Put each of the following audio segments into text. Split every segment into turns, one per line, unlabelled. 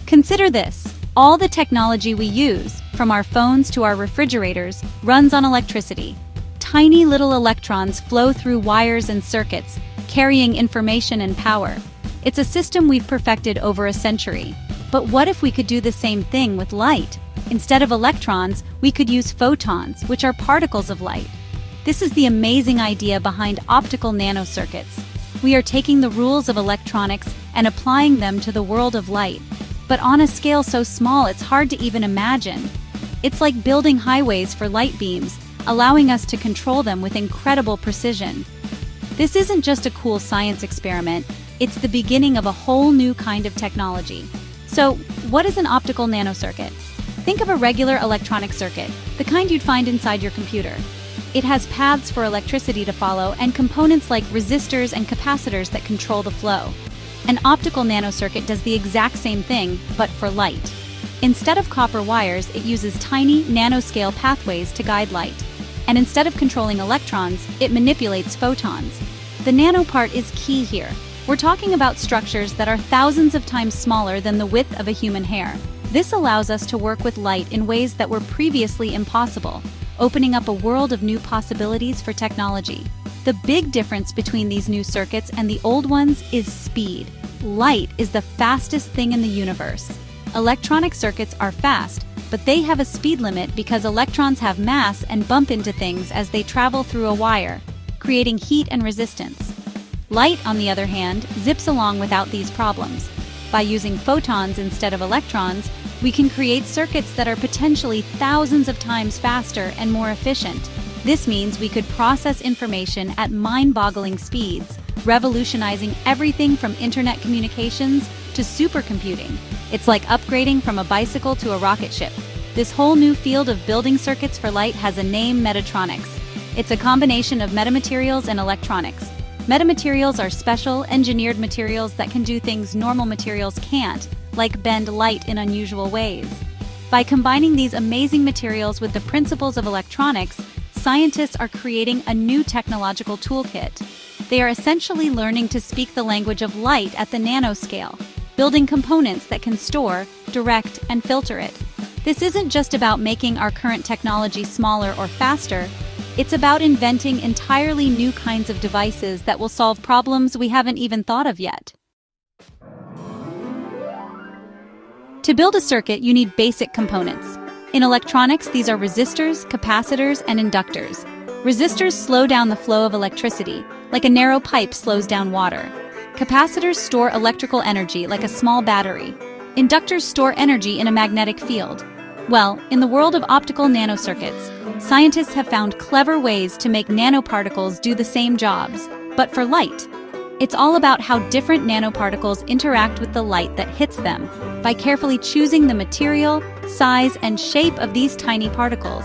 Consider this. All the technology we use, from our phones to our refrigerators, runs on electricity. Tiny little electrons flow through wires and circuits, carrying information and power. It's a system we've perfected over a century. But what if we could do the same thing with light? Instead of electrons, we could use photons, which are particles of light. This is the amazing idea behind optical nanocircuits. We are taking the rules of electronics and applying them to the world of light, but on a scale so small it's hard to even imagine. It's like building highways for light beams, allowing us to control them with incredible precision. This isn't just a cool science experiment, it's the beginning of a whole new kind of technology. So, what is an optical nanocircuit? Think of a regular electronic circuit, the kind you'd find inside your computer. It has paths for electricity to follow and components like resistors and capacitors that control the flow. An optical nanocircuit does the exact same thing, but for light. Instead of copper wires, it uses tiny, nanoscale pathways to guide light. And instead of controlling electrons, it manipulates photons. The nano part is key here. We're talking about structures that are thousands of times smaller than the width of a human hair. This allows us to work with light in ways that were previously impossible, opening up a world of new possibilities for technology. The big difference between these new circuits and the old ones is speed. Light is the fastest thing in the universe. Electronic circuits are fast, but they have a speed limit because electrons have mass and bump into things as they travel through a wire, creating heat and resistance. Light, on the other hand, zips along without these problems. By using photons instead of electrons, we can create circuits that are potentially thousands of times faster and more efficient. This means we could process information at mind-boggling speeds, revolutionizing everything from internet communications to supercomputing. It's like upgrading from a bicycle to a rocket ship. This whole new field of building circuits for light has a name: metatronics. It's a combination of metamaterials and electronics. Metamaterials are special, engineered materials that can do things normal materials can't, like bend light in unusual ways. By combining these amazing materials with the principles of electronics, scientists are creating a new technological toolkit. They are essentially learning to speak the language of light at the nanoscale, building components that can store, direct, and filter it. This isn't just about making our current technology smaller or faster. It's about inventing entirely new kinds of devices that will solve problems we haven't even thought of yet. To build a circuit, you need basic components. In electronics, these are resistors, capacitors, and inductors. Resistors slow down the flow of electricity, like a narrow pipe slows down water. Capacitors store electrical energy, like a small battery. Inductors store energy in a magnetic field. Well, in the world of optical nanocircuits, scientists have found clever ways to make nanoparticles do the same jobs, but for light. It's all about how different nanoparticles interact with the light that hits them. By carefully choosing the material, size, and shape of these tiny particles,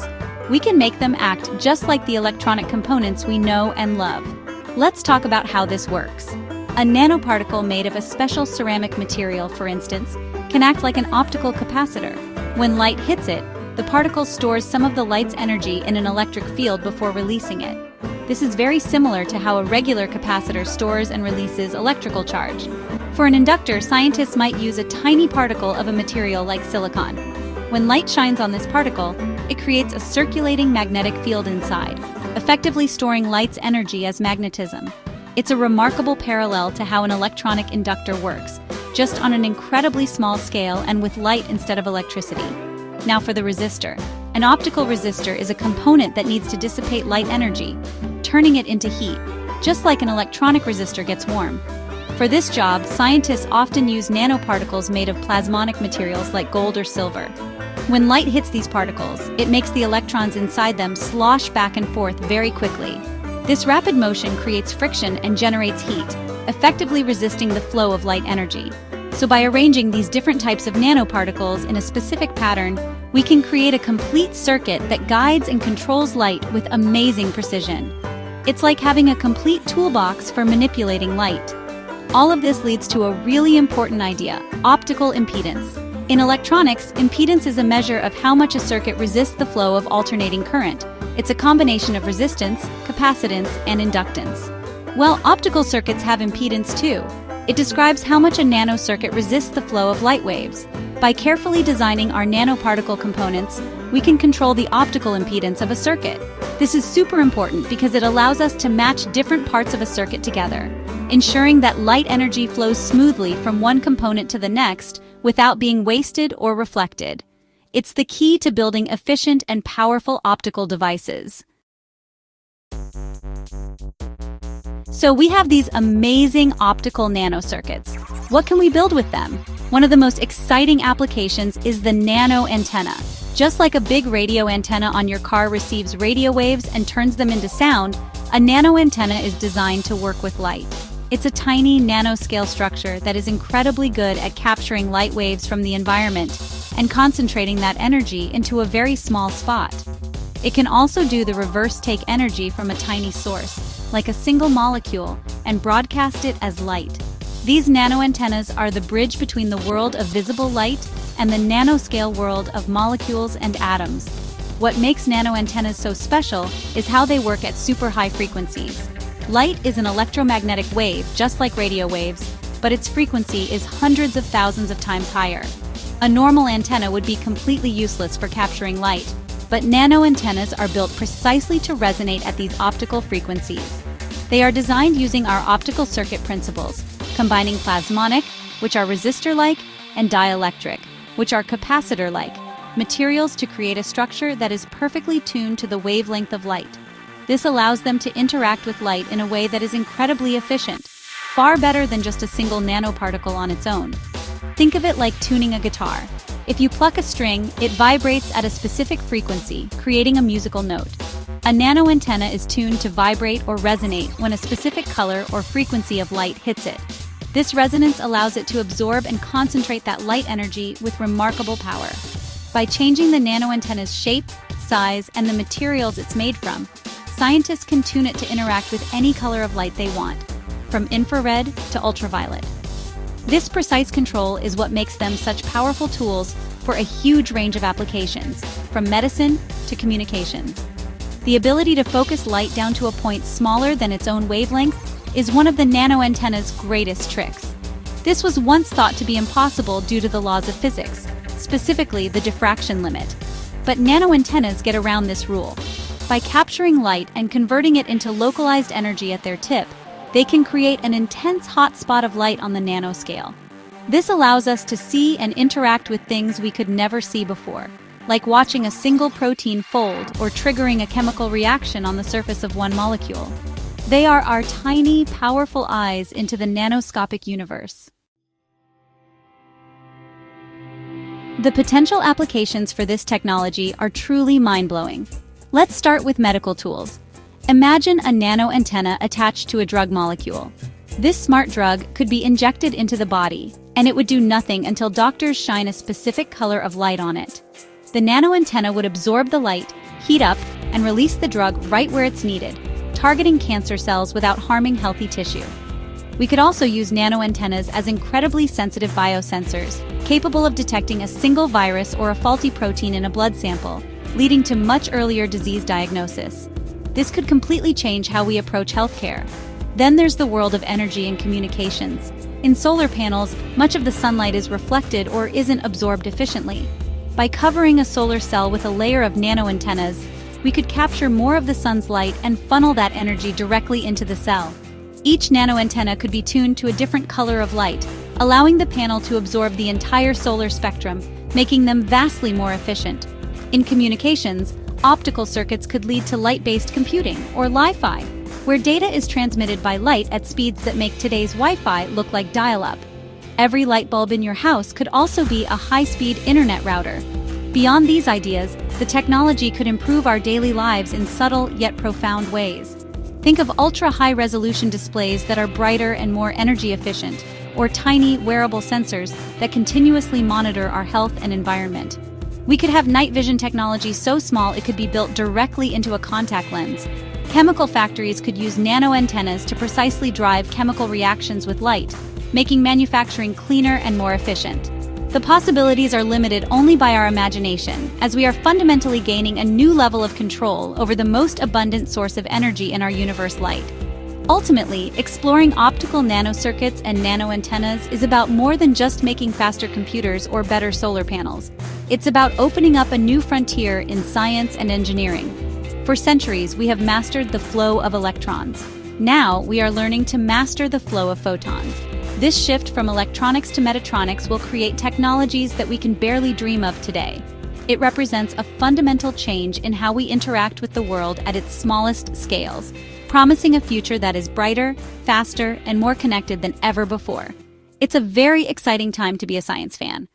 we can make them act just like the electronic components we know and love. Let's talk about how this works. A nanoparticle made of a special ceramic material, for instance, can act like an optical capacitor. When light hits it, the particle stores some of the light's energy in an electric field before releasing it. This is very similar to how a regular capacitor stores and releases electrical charge. For an inductor, scientists might use a tiny particle of a material like silicon. When light shines on this particle, it creates a circulating magnetic field inside, effectively storing light's energy as magnetism. It's a remarkable parallel to how an electronic inductor works, just on an incredibly small scale and with light instead of electricity. Now for the resistor. An optical resistor is a component that needs to dissipate light energy, turning it into heat, just like an electronic resistor gets warm. For this job, scientists often use nanoparticles made of plasmonic materials like gold or silver. When light hits these particles, it makes the electrons inside them slosh back and forth very quickly. This rapid motion creates friction and generates heat, effectively resisting the flow of light energy. So by arranging these different types of nanoparticles in a specific pattern, we can create a complete circuit that guides and controls light with amazing precision. It's like having a complete toolbox for manipulating light. All of this leads to a really important idea: optical impedance. In electronics, impedance is a measure of how much a circuit resists the flow of alternating current. It's a combination of resistance, capacitance, and inductance. Well, optical circuits have impedance too. It describes how much a nanocircuit resists the flow of light waves. By carefully designing our nanoparticle components, we can control the optical impedance of a circuit. This is super important because it allows us to match different parts of a circuit together, ensuring that light energy flows smoothly from one component to the next without being wasted or reflected. It's the key to building efficient and powerful optical devices. So we have these amazing optical nanocircuits. What can we build with them? One of the most exciting applications is the nano antenna. Just like a big radio antenna on your car receives radio waves and turns them into sound, a nano antenna is designed to work with light. It's a tiny nanoscale structure that is incredibly good at capturing light waves from the environment and concentrating that energy into a very small spot. It can also do the reverse take energy from a tiny source, like a single molecule, and broadcast it as light. These nanoantennas are the bridge between the world of visible light and the nanoscale world of molecules and atoms. What makes nanoantennas so special is how they work at super high frequencies. Light is an electromagnetic wave, just like radio waves, but its frequency is hundreds of thousands of times higher. A normal antenna would be completely useless for capturing light, but nanoantennas are built precisely to resonate at these optical frequencies. They are designed using our optical circuit principles, combining plasmonic, which are resistor-like, and dielectric, which are capacitor-like, materials to create a structure that is perfectly tuned to the wavelength of light. This allows them to interact with light in a way that is incredibly efficient, far better than just a single nanoparticle on its own. Think of it like tuning a guitar. If you pluck a string, it vibrates at a specific frequency, creating a musical note. A nanoantenna is tuned to vibrate or resonate when a specific color or frequency of light hits it. This resonance allows it to absorb and concentrate that light energy with remarkable power. By changing the nanoantenna's shape, size, and the materials it's made from, scientists can tune it to interact with any color of light they want, from infrared to ultraviolet. This precise control is what makes them such powerful tools for a huge range of applications, from medicine to communications. The ability to focus light down to a point smaller than its own wavelength is one of the nanoantenna's greatest tricks. This was once thought to be impossible due to the laws of physics, specifically the diffraction limit. But nanoantennas get around this rule. By capturing light and converting it into localized energy at their tip, they can create an intense hot spot of light on the nanoscale. This allows us to see and interact with things we could never see before, like watching a single protein fold or triggering a chemical reaction on the surface of one molecule. They are our tiny, powerful eyes into the nanoscopic universe. The potential applications for this technology are truly mind-blowing. Let's start with medical tools. Imagine a nano antenna attached to a drug molecule. This smart drug could be injected into the body, and it would do nothing until doctors shine a specific color of light on it. The nano antenna would absorb the light, heat up, and release the drug right where it's needed, targeting cancer cells without harming healthy tissue. We could also use nano antennas as incredibly sensitive biosensors, capable of detecting a single virus or a faulty protein in a blood sample, leading to much earlier disease diagnosis. This could completely change how we approach healthcare. Then there's the world of energy and communications. In solar panels, much of the sunlight is reflected or isn't absorbed efficiently. By covering a solar cell with a layer of nanoantennas, we could capture more of the sun's light and funnel that energy directly into the cell. Each nanoantenna could be tuned to a different color of light, allowing the panel to absorb the entire solar spectrum, making them vastly more efficient. In communications, optical circuits could lead to light-based computing, or Li-Fi, where data is transmitted by light at speeds that make today's Wi-Fi look like dial-up. Every light bulb in your house could also be a high-speed internet router. Beyond these ideas, the technology could improve our daily lives in subtle yet profound ways. Think of ultra-high-resolution displays that are brighter and more energy efficient, or tiny, wearable sensors that continuously monitor our health and environment. We could have night vision technology so small it could be built directly into a contact lens. Chemical factories could use nanoantennas to precisely drive chemical reactions with light, making manufacturing cleaner and more efficient. The possibilities are limited only by our imagination, as we are fundamentally gaining a new level of control over the most abundant source of energy in our universe, light. Ultimately, exploring optical nanocircuits and nanoantennas is about more than just making faster computers or better solar panels. It's about opening up a new frontier in science and engineering. For centuries, we have mastered the flow of electrons. Now, we are learning to master the flow of photons. This shift from electronics to metatronics will create technologies that we can barely dream of today. It represents a fundamental change in how we interact with the world at its smallest scales, promising a future that is brighter, faster, and more connected than ever before. It's a very exciting time to be a science fan.